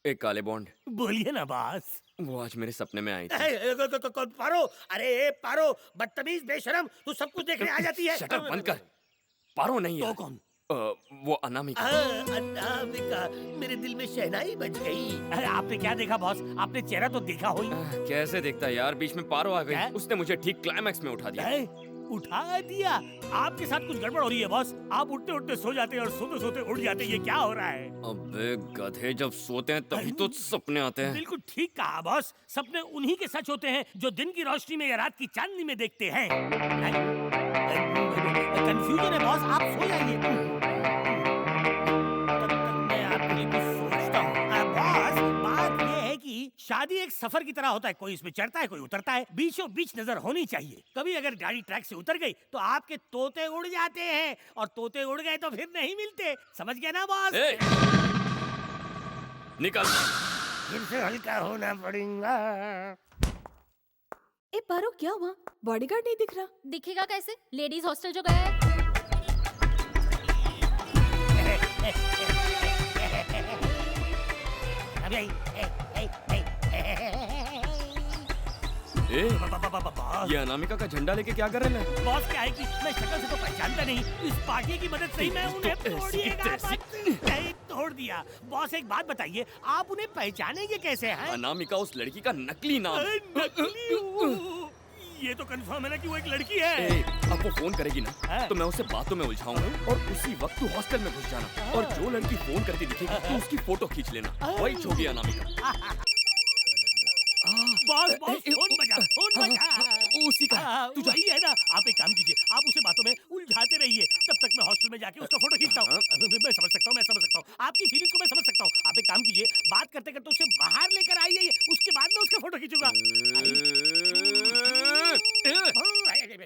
एक काले बॉन्ड। बोलिए ना बॉस। वो आज मेरे सपने में आई थी। पारो, अरे पारो, बदतमीज बेशरम, तू सब कुछ देखने आ जाती है। शटर बंद कर। पारो नहीं तो है। कौन? अ, वो अनामिका। अनामिका, मेरे दिल में शहनाई बज गई। अरे आपने क्या देखा बॉस? आपने चेहरा तो देखा हो ही। कैसे देखता यार, बीच में पारो आ क्या? गई, उसने मुझे ठीक क्लाइमैक्स में उठा दिया। उठा दिया? आपके साथ कुछ गड़बड़ हो रही है बॉस। आप उठते उठते सो जाते हैं और सोते सोते उठ जाते हैं, ये क्या हो रहा है? अबे गधे, जब सोते हैं तभी तो सपने आते हैं। बिल्कुल ठीक कहा बॉस। सपने उन्हीं के सच होते हैं जो दिन की रोशनी में या रात की चांदनी में देखते हैं। कंफ्यूजन है बॉस, आप सो जाइए। तब तक मैं आपके लिए कुछ सोचता हूँ। बॉस, बात ये है कि शादी एक सफर की तरह होता है, कोई इसमें चढ़ता है कोई उतरता है, बीचों बीच नजर होनी चाहिए। कभी अगर गाड़ी ट्रैक से उतर गई तो आपके तोते उड़ जाते हैं, और तोते उड़ गए तो फिर नहीं मिलते। समझ गए ना बॉस? निकल। फिर से हल्का होना पड़ेगा। ए पारो, क्या हुआ? बॉडीगार्ड नहीं दिख रहा। दिखेगा कैसे? लेडीज हॉस्टल जो गया है। अभी आई। बॉस, ये अनामिका का झंडा लेके क्या कर रहे हैं? बॉस क्या है कि मैं शक्ल से तो पहचानता नहीं, इस पार्टी की मदद से ही मैं उन्हें तोड़िएगा मत। नहीं, तोड़ दिया। बॉस एक बात बताइए, आप उन्हें पहचानेंगे कैसे हैं? अनामिका उस लड़की का नकली नाम। नकली? ये तो कंफर्म है ना कि वो एक लड़की है। अब वो फोन करेगी ना तो मैं उसे बातों में उलझाऊंगा और उसी वक्त तू हॉस्टल में घुस जाना और जो लड़की फोन करती दिखेगी तो उसकी फोटो खींच लेना। वही होगी अनामिका। बॉस बॉस, फोन बजा, फोन बजा। उसी का तू वही है ना। आप एक काम कीजिए, आप उसे बातों में उलझाते रहिए, तब तक मैं हॉस्टल में जाके उसका फोटो खींचता हूँ। मैं समझ सकता हूँ, मैं समझ सकता हूँ आपकी फीलिंग्स को, मैं समझ सकता हूँ। आप एक काम कीजिए, बात करते करते उसे बाहर लेकर आइए, उसके बाद में उसका फोटो खींचूंगा।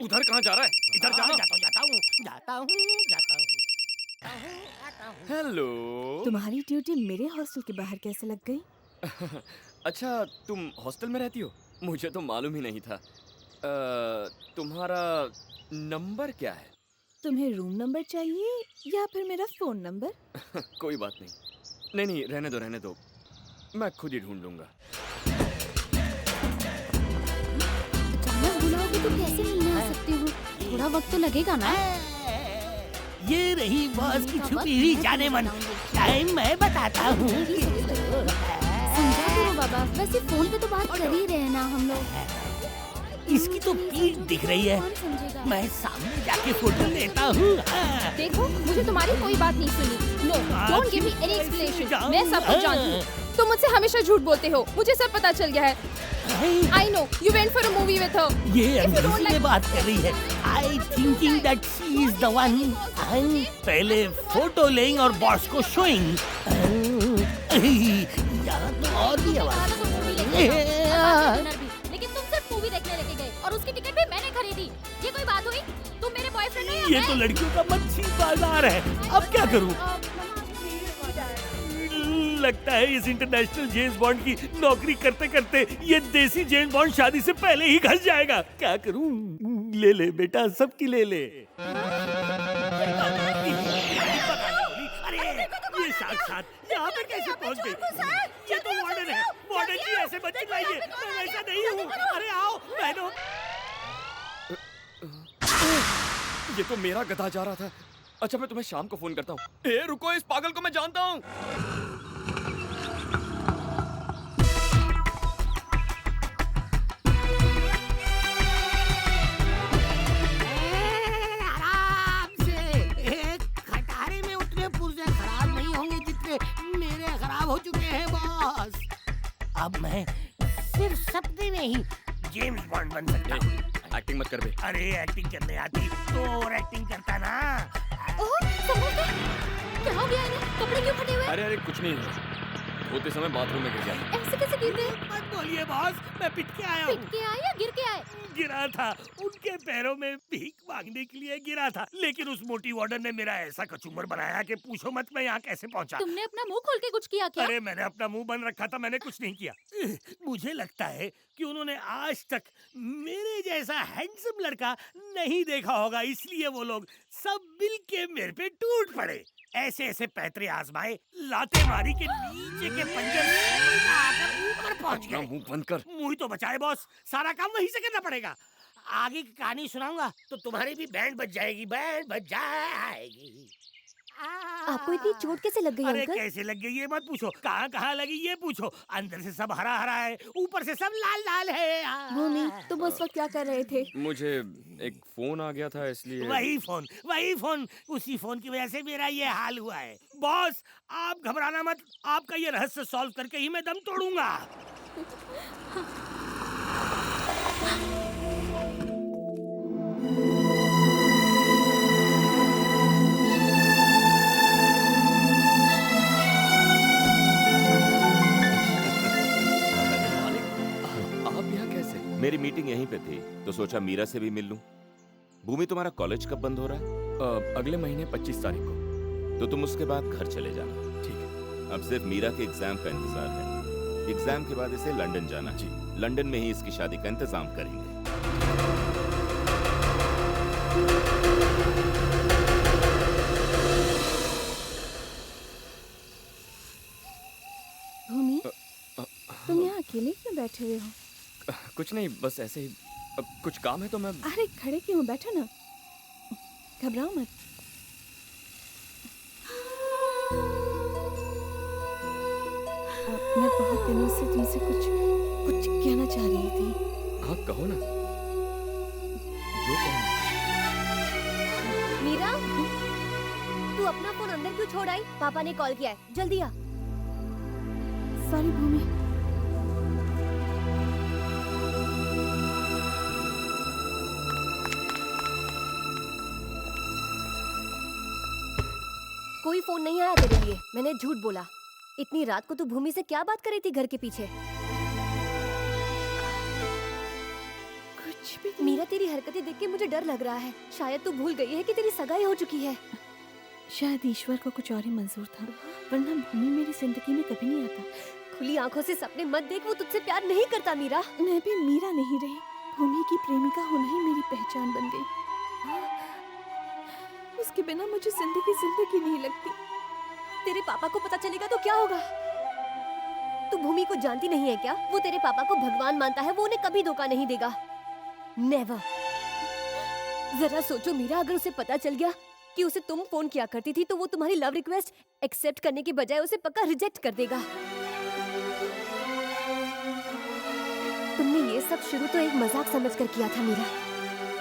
उधर कहाँ जा रहा है? इधर जाना। जाता हूँ। हेलो। तुम्हारी ड्यूटी मेरे हॉस्टल के बाहर कैसे लग गई? अच्छा, तुम हॉस्टल में रहती हो? मुझे तो मालूम ही नहीं था। तुम्हारा नंबर क्या है? तुम्हें रूम नंबर चाहिए या फिर मेरा फोन नंबर? कोई बात नहीं। नहीं नहीं, रहने दो, मैं खुद ही ढूंढ लूंगा। अचानक बुलाओगे तो कैसे मिलने आ सकती हूँ? थोड़ा वक्त तो लगेगा ना। ये रही बॉस की छुपी हुई जाने मन। टाइम मैं बताता हूँ। समझा करो बाबा, वैसे फोन पे तो बात कर ही रहे हैं ना हम लोग। इसकी तो पीठ दिख रही है। कौन समझेगा? मैं सामने जाके फोटो लेता हूँ। देखो, मुझे तुम्हारी कोई बात नहीं सुनी। No, don't give me any explanation. मैं सब कुछ जानती हूँ। तुम मुझसे हमेशा झूठ बोलते हो, मुझे सब पता चल गया है। I know, you went for a movie with her. ये अंग्रेजी में बात कर रही है। I thinking that she is the one. पहले फोटो लेंगे और बॉस को शोइंग। यहाँ तो और भी आवाज। लेकिन तुम सिर्फ मूवी देखने लेके गए और उसकी टिकट भी मैंने खरीदी। ये कोई बात हुई? तुम मेरे बॉयफ्रेंड हो या ये तो लड़कियों का मच्छी बाजार है। अब क्या करूँ? लगता है इस इंटरनेशनल जेम्स बॉन्ड की नौकरी करते करते ये देसी जेम्स बॉन्ड शादी से पहले ही घस जाएगा। क्या करूं? ले ले बेटा, सबकी ले ले। अरे ये साक्षात यहाँ पे कैसे पहुँच गई? ये तो वार्डन है। वार्डन जी ऐसे बच्चे लाइए, मैं ऐसा नहीं हूँ। अरे आओ बहनों। ये तो मेरा गधा जा रहा था। अच्छा, मैं तुम्हें शाम को फोन करता हूँ। ए रुको, इस पागल को मैं जानता हूँ। आराम से। एक खटारे में उतने पुर्जे खराब नहीं होंगे जितने मेरे खराब हो चुके हैं बॉस। अब मैं सिर्फ सपने में ही जेम्स बॉन्ड बन सकता हूँ। एक्टिंग मत कर बे। अरे एक्टिंग करने आती तो और एक्टिंग करता ना। ओह, संभल गए। क्या हो गया इन्हें? कपड़े क्यों फटे हुए हैं? अरे कुछ नहीं है, होते समय बाथरूम में गिर गया। ऐसे कैसे गिर गए? मत बोलिए बॉस, मैं पिट के आया हूँ। पिट के आए या गिर के आए? गिरा था, उनके पैरों में भीख मांगने के लिए गिरा था, लेकिन उस मोटी वार्डन ने मेरा ऐसा कचूमर बनाया कि पूछो मत मैं यहाँ कैसे पहुँचा। तुमने अपना मुंह खोल के कुछ किया क्या? अरे मैंने अपना मुंह बंद रखा था, मैंने कुछ नहीं किया। मुझे लगता है कि उन्होंने आज तक मेरे जैसा हैंडसम लड़का नहीं देखा होगा, इसलिए वो लोग सब मिल के मेरे पे टूट पड़े। ऐसे ऐसे पैतरे आजमाए, लाते मारी के नीचे के पंजर सीधा आकर ऊपर पहुंच अपना गए। मुंह बंद कर। मुंह ही तो बचाए बॉस, सारा काम वहीं से करना पड़ेगा। आगे की कहानी सुनाऊंगा तो तुम्हारी भी बैंड बज जाएगी, बैंड बज जाएगी। आपको इतनी चोट कैसे लग गई अरे अंकल? कैसे लग गई ये मत पूछो, कहाँ कहाँ लगी ये पूछो। अंदर से सब हरा हरा है, ऊपर से सब लाल लाल है। भूमि, तुम उस वक्त क्या कर रहे थे? मुझे एक फोन आ गया था इसलिए। वही फोन, उसी फोन की वजह से मेरा ये हाल हुआ है। बॉस आप घबराना मत, आपका ये रहस्य सॉल्व करके ही मैं दम तोड़ूंगा। आप यहाँ कैसे? मेरी मीटिंग यहीं पे थी तो सोचा मीरा से भी मिल लूं। भूमि, तुम्हारा कॉलेज कब बंद हो रहा है? अगले महीने 25 तारीख को। तो तुम उसके बाद घर चले जाना। ठीक है। अब सिर्फ मीरा के एग्जाम का इंतजार है। एग्जाम के बाद इसे लंदन जाना। जी। लंदन में ही इसकी शादी का इंतजाम करेंगे। भूमि, तुम यहाँ अकेले क्यों बैठे हुए हो? कुछ नहीं, बस ऐसे ही। कुछ काम है तो मैं। अरे खड़े क्यों, बैठो ना, घबराओ मत। मैं बहुत दिनों से तुमसे कुछ कहना चाह रही थी। हाँ कहो ना, जो कहो। मीरा, तू अपना फोन अंदर क्यों छोड़ आई? पापा ने कॉल किया है, जल्दी आ। सॉरी भूमि। कोई फोन नहीं आया तेरे लिए, मैंने झूठ बोला। इतनी रात को तू भूमि से क्या बात कर रही थी घर के पीछे? कुछ भी नहीं। मीरा, तेरी हरकतें देख के मुझे डर लग रहा है। शायद तू भूल गई है कि तेरी सगाई हो चुकी है। शायद ईश्वर को कुछ और ही मंजूर था, वरना भूमि मेरी जिंदगी में कभी नहीं आता। खुली आंखों से सपने मत देख, वो तुझसे प्यार नहीं करता मीरा। मैं भी मीरा नहीं रही, भूमि की प्रेमिका होना ही मेरी पहचान बन गई। उसके बिना मुझे जिंदगी नहीं लगती। तेरे पापा को पता चलेगा तो क्या होगा? तू भूमि को जानती नहीं है क्या? वो तेरे पापा को भगवान मानता है, वो उन्हें कभी धोखा नहीं देगा। नेवर। जरा सोचो मीरा, अगर उसे पता चल गया कि उसे तुम फोन किया करती थी तो वो तुम्हारी लव रिक्वेस्ट एक्सेप्ट करने की बजाय उसे पक्का रिजेक्ट कर देगा। तुमने ये सब शुरू तो एक मजाक समझकर किया था मीरा।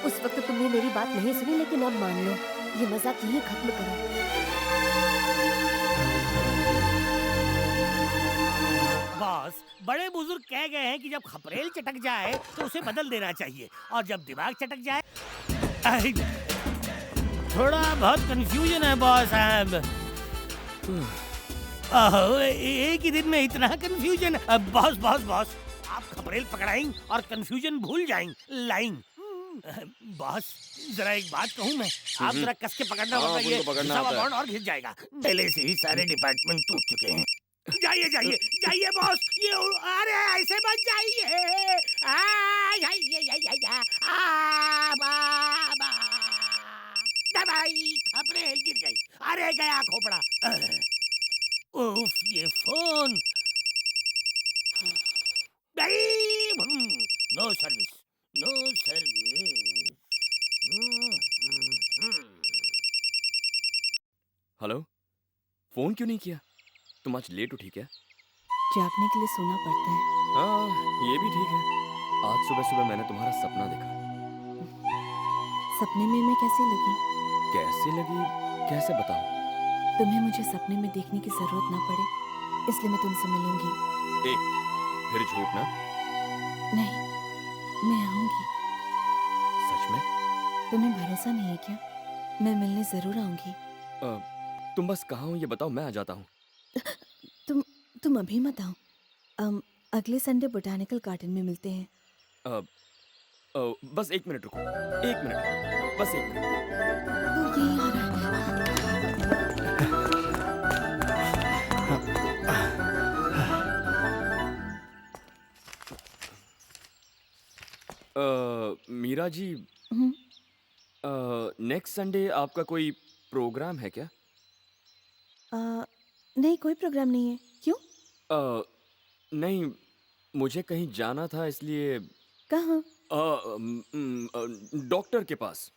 उस वक्त तुमने मेरी बात नहीं सुनी, लेकिन अब मान लो, ये मजाक यहीं खत्म करो। बॉस, बड़े बुजुर्ग कह गए हैं कि जब खपरेल चटक जाए तो उसे बदल देना चाहिए, और जब दिमाग चटक जाए। थोड़ा बहुत कंफ्यूजन है बॉस साहब। एक ही दिन में इतना कंफ्यूजन? बॉस बॉस बॉस, आप खपरेल पकड़ाएं और कंफ्यूजन भूल जाएं। लाइन बॉस, जरा एक बात कहूं मैं, आप जरा कस के पकड़ना, हाँ, वरना ये उनको पकड़ना हिसाब आता है। अकाउंट और घिस जाएगा। पहले से ही सारे डिपार्टमेंट टूट चुके हैं। जाइए जाइए जाइए बॉस, ये अरे ऐसे मत जाइए। दवाई खपरेल गिर गई, अरे गया खोपड़ा। उफ, ये phone no service, no service. Hello, phone क्यों नहीं किया? तुम आज लेट उठी क्या? जागने के लिए सोना पड़ता है। हाँ, ये भी ठीक है। आज सुबह सुबह मैंने तुम्हारा सपना देखा। सपने में मैं कैसी लगी? कैसे लगी? कैसे बताऊं? तुम्हें मुझे सपने में देखने की जरूरत ना पड़े, इसलिए मैं तुमसे मिलूंगी। फिर झूठ ना? नहीं, मैं आऊंगी। सच में? तुम्हें भरोसा नहीं है क्या? मैं मिलने जरूर आऊंगी। तुम बस कहाँ हो ये बताओ, मैं आ जाता हूँ। तुम अभी मत आओ। अगले संडे बोटानिकल गार्डन में मिलते हैं। बस 1 मिनट रुको, 1 मिनट, बस 1 मिनट। वो यहीं आ रहा है। मीरा जी, हम्म, नेक्स्ट संडे आपका कोई प्रोग्राम है क्या? नहीं, कोई प्रोग्राम नहीं है। क्यों? नहीं, मुझे कहीं जाना था इसलिए। कहाँ? डॉक्टर के पास।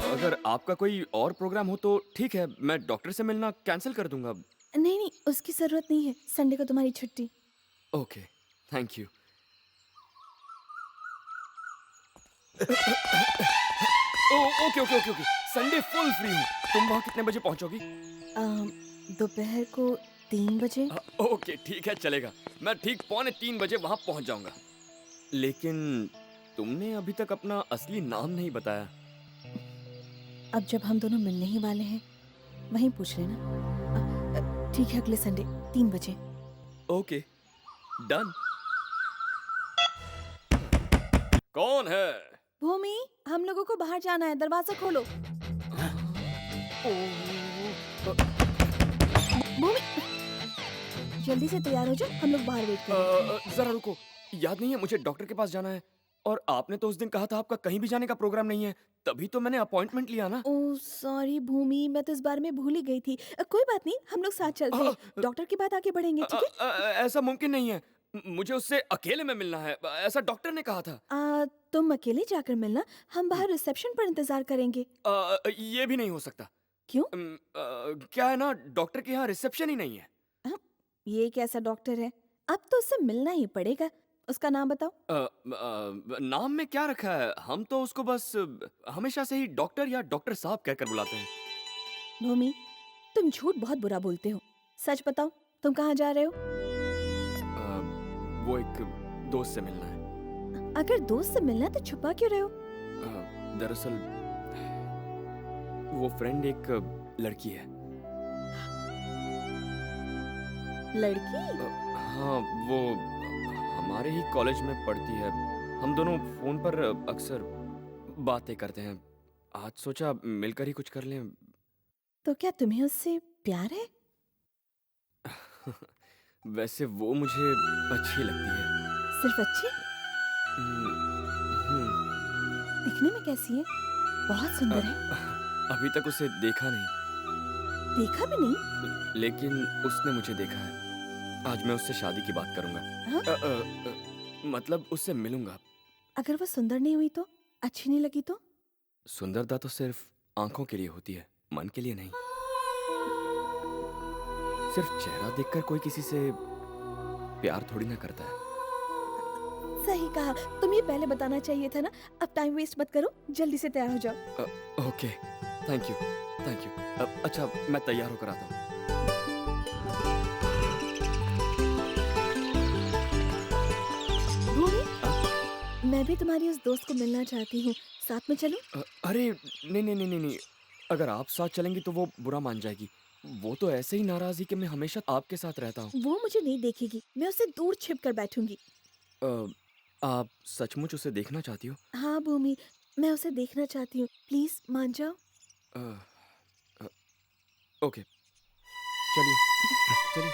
अगर आपका कोई और प्रोग्राम हो तो ठीक है, मैं डॉक्टर से मिलना कैंसिल कर दूंगा। नहीं नहीं, उसकी जरूरत नहीं है। संडे को तुम्हारी छुट्टी। Okay, thank you. Okay okay okay okay, Sunday full free हूँ। तुम वहाँ कितने बजे पहुँचोगी? दोपहर को 3 बजे। ओके ठीक है, चलेगा। मैं ठीक 2:45 बजे वहाँ पहुँच जाऊँगा। लेकिन तुमने अभी तक अपना असली नाम नहीं बताया। अब जब हम दोनों मिलने ही वाले हैं, वहीं पूछ लेना। ठीक है, अगले संडे 3 बजे। Okay, done. कौन है? भूमि, हम लोगों को बाहर जाना है, दरवाजा खोलो। भूमि, जल्दी से तैयार हो जाओ, हम लोग बाहर वेट कर रहे हैं। जरा रुको, याद नहीं है मुझे डॉक्टर के पास जाना है। और आपने तो उस दिन कहा था आपका कहीं भी जाने का प्रोग्राम नहीं है, तभी तो मैंने अपॉइंटमेंट लिया ना। ओह सॉरी भूमि, मैं तो इस बारे में भूल ही गई थी। कोई बात नहीं, हम लोग साथ चलते हैं। डॉक्टर के बाद आगे बढ़ेंगे, ठीक है? ऐसा मुमकिन नहीं है। मुझे उससे अकेले में मिलना है, ऐसा डॉक्टर ने कहा था। तुम अकेले जाकर मिलना, हम बाहर रिसेप्शन पर इंतजार करेंगे। ये भी नहीं हो सकता। क्यों? क्या है ना, डॉक्टर के यहाँ रिसेप्शन ही नहीं है। ये कैसा डॉक्टर है? अब तो उससे मिलना ही पड़ेगा। उसका नाम बताओ। नाम में क्या रखा है? हम तो उसको बस हमेशा से ही डॉक्टर या डॉक्टर साहब कहकर बुलाते हैं। भूमि, तुम झूठ बहुत बुरा बोलते हो। सच बताओ, तुम कहाँ जा रहे हो? वो एक दोस्त से मिलना है। अगर दोस्त से मिलना है तो छुपा क्यों रहे हो? दरअसल वो फ्रेंड एक लड़की है। लड़की? हाँ, वो हमारे ही कॉलेज में पढ़ती है। हम दोनों फोन पर अक्सर बातें करते हैं। आज सोचा मिलकर ही कुछ कर लें। तो क्या तुम्हें उससे प्यार है? वैसे वो मुझे अच्छी लगती है। सिर्फ अच्छी? हम्म, हम्म, दिखने में कैसी है? बहुत सुंदर है। अभी तक उसे देखा नहीं। देखा भी नहीं? लेकिन उसने मुझे देखा है। आज मैं उससे शादी की बात करूंगा। हाँ? मतलब उससे मिलूंगा। अगर वो सुंदर नहीं हुई तो? अच्छी नहीं लगी तो? सुंदरता तो सिर्फ आंखों के लिए होती है, मन के लिए नहीं। सिर्फ चेहरा देखकर कोई किसी से प्यार थोड़ी ना करता है। सही कहा। तुम्हें पहले बताना चाहिए था ना। अब टाइम वेस्ट मत करो, जल्दी से तैयार हो जाओ। Okay, thank you, thank you. अच्छा, मैं तैयार होकर आता हूँ। भूमि, मैं भी तुम्हारी उस दोस्त को मिलना चाहती हूँ। साथ में चलो? अरे नहीं नहीं नहीं नहीं नहीं, अगर आप साथ चलेंगी तो वो बुरा मान जाएगी। वो तो ऐसे ही नाराज है कि मैं हमेशा आपके साथ रहता हूँ। वो मुझे नहीं देखेगी, मैं उससे दूर छिप कर बैठूंगी। आप सचमुच उसे देखना चाहती हो? हाँ भूमि, मैं उसे देखना चाहती हूँ। प्लीज मान जाओ। ओके, चलिए चलिए।